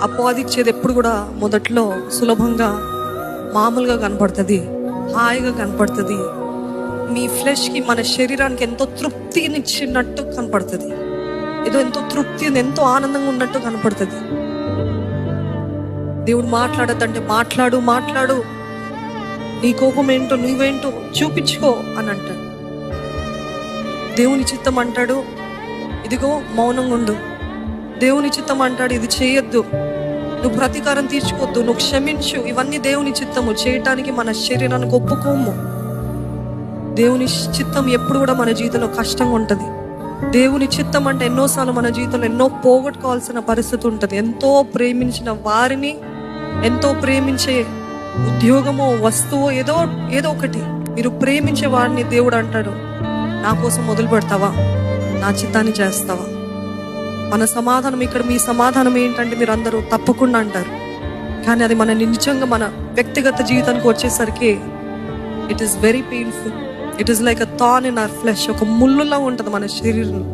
అపవాదిచ్చేది ఎప్పుడు కూడా మొదట్లో సులభంగా మామూలుగా కనపడుతుంది, హాయిగా కనపడుతుంది. మీ ఫ్లెష్కి, మన శరీరానికి ఎంతో తృప్తినిచ్చినట్టు కనపడుతుంది. ఏదో ఎంతో తృప్తి, ఎంతో ఆనందంగా ఉన్నట్టు కనపడుతుంది. దేవుడు మాట్లాడద్దంటే మాట్లాడు, నీ కోపం ఏంటో నువ్వేంటో చూపించుకో అని అంటాడు. దేవుని చిత్తం అంటాడు, ఇదిగో మౌనంగా ఉండు. దేవుని చిత్తం అంటాడు, ఇది చేయొద్దు, నువ్వు ప్రతీకారం తీర్చుకోవద్దు, నువ్వు క్షమించు. ఇవన్నీ దేవుని చిత్తము. చేయటానికి మన శరీరానికి ఒప్పుకోము. దేవుని చిత్తం ఎప్పుడు కూడా మన జీవితంలో కష్టంగా ఉంటుంది. దేవుని చిత్తం అంటే ఎన్నోసార్లు మన జీవితంలో ఎన్నో పోగొట్టుకోవాల్సిన పరిస్థితి ఉంటుంది. ఎంతో ప్రేమించిన వారిని, ఎంతో ప్రేమించే ఉద్యోగమో వస్తువో ఏదో ఒకటి, మీరు ప్రేమించే వారిని దేవుడు అంటాడు, నా కోసం మొదలు పెడతావా, నా చిత్తాన్ని చేస్తావా? మన సమాధానం ఇక్కడ, మీ సమాధానం ఏంటంటే మీరు అందరూ తప్పకుండా అంటారు. కానీ అది మన నిజంగా మన వ్యక్తిగత జీవితానికి వచ్చేసరికి it is very painful. It is like a thorn in our flesh. ఒక ముళ్ళులా ఉంటుంది మన శరీరంలో.